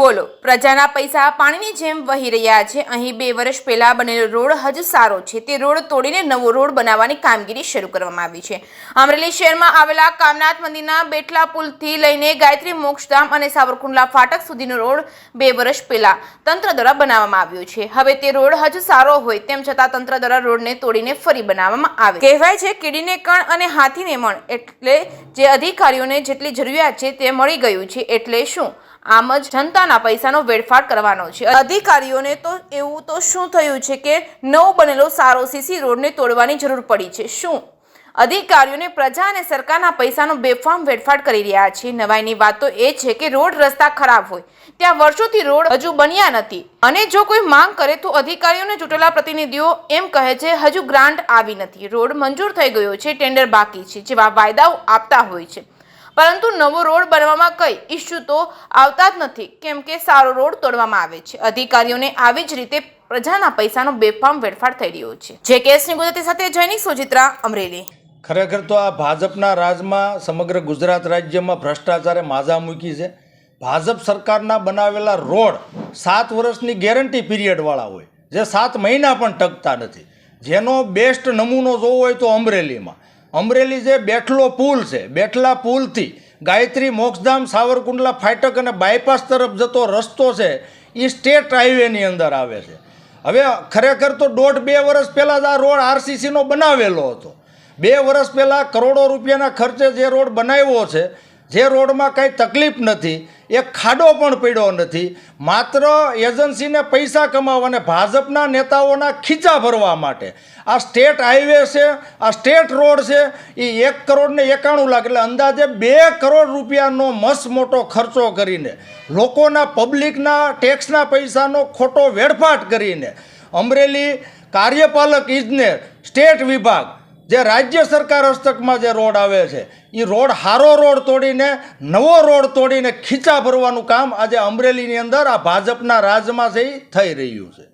બોલો, પ્રજાના પૈસા પાણીની જેમ વહી રહ્યા છે। અહીં 2 વર્ષ પહેલા બનેલો રોડ હજુ સારો છે। તે રોડ તોડીને નવો રોડ બનાવવાની કામગીરી શરૂ કરવામાં આવી છે। અમરેલી શહેરમાં આવેલા કામનાથ મંદિરના બેઠલા પુલથી લઈને ગાયત્રી મોક્ષધામ અને સાવરકુંડલા ફાટક સુધીનો રોડ 2 વર્ષ પહેલા તંત્ર દ્વારા બનાવવામાં આવ્યો છે। હવે તે રોડ હજુ સારો હોય તેમ છતાં તંત્ર દ્વારા રોડને તોડીને ફરી બનાવવામાં આવે। કહેવાય છે કીડીને કણ અને હાથીને મણ, એટલે જે અધિકારીઓને જેટલી જરૂરિયાત છે તે મળી ગયું છે। એટલે શું આમ જ જનતાના પૈસાનો વેડફાટ કરવાનો છે? અધિકારીઓને તો એવું તો શું થયું છે કે નવો બનેલો સારો સીસી રોડને તોડવાની જરૂર પડી છે? શું અધિકારીઓને પ્રજા અને સરકારના પૈસાનો બેફામ વેડફાટ કરી રહ્યા છે? નવાઈની વાત તો એ છે કે રોડ રસ્તા ખરાબ હોય ત્યાં વર્ષોથી રોડ હજુ બન્યા નથી, અને જો કોઈ માંગ કરે તો અધિકારીઓને ચૂંટેલા પ્રતિનિધિઓ એમ કહે છે હજુ ગ્રાન્ટ આવી નથી, રોડ મંજૂર થઈ ગયો છે, ટેન્ડર બાકી છે જેવા વાયદાઓ આપતા હોય છે। પરંતુ નવો રોડ બનવામાં કઈ ઇસ્યુ તો આવતા જ નથી, કેમ કે સારો રોડ તોડવામાં આવે છે। અધિકારીઓને આવી જ રીતે પ્રજાના પૈસાનો બેફામ વેડફાટ થઈ રહ્યો છે। જે કેસની ગુજરાતી સાથે જૈનિક સુજિત્રા, અમરેલી। ખરેખર તો આ ભાજપના રાજમાં સમગ્ર ગુજરાત રાજ્યમાં ભ્રષ્ટાચારે માઝા મૂકી છે। ભાજપ સરકારના બનાવેલા રોડ 7 વર્ષની ગેરંટી પીરિયડવાળા હોય, જે 7 મહિના પણ ટકતા નથી। જેનો બેસ્ટ નમૂનો જોવો હોય તો અમરેલી જે બેઠલો પુલ છે, બેઠલા પુલથી ગાયત્રી મોક્ષધામ, સાવરકુંડલા ફાટક અને બાયપાસ તરફ જતો રસ્તો છે, એ સ્ટેટ હાઈવેની અંદર આવે છે। હવે ખરેખર તો 1.5-2 વર્ષ પહેલાં જ આ રોડ આરસીસીનો બનાવેલો હતો। 2 વર્ષ પહેલાં કરોડો રૂપિયાના ખર્ચે જે રોડ બનાવ્યો છે, જે રોડમાં કાંઈ તકલીફ નથી, એક ખાડો પણ પડ્યો નથી, માત્ર એજન્સીને પૈસા કમાવા અને ભાજપના નેતાઓના ખીચા ભરવા માટે આ સ્ટેટ હાઈવે છે, આ સ્ટેટ રોડ છે, એ 1 કરોડ ને 91 લાખ એટલે અંદાજે 2 કરોડ રૂપિયાનો મસ્ત મોટો ખર્ચો કરીને, લોકોના પબ્લિકના ટેક્સના પૈસાનો ખોટો વેડફાટ કરીને અમરેલી કાર્યપાલક ઇજનેર, સ્ટેટ વિભાગ, જે રાજ્ય સરકાર હસ્તકમાં જે રોડ આવે છે, એ રોડ હારો રોડ તોડીને નવો રોડ તોડીને ખીચા ભરવાનું કામ આજે અમરેલીની અંદર આ ભાજપના રાજમાં છે એ થઈ રહ્યું છે।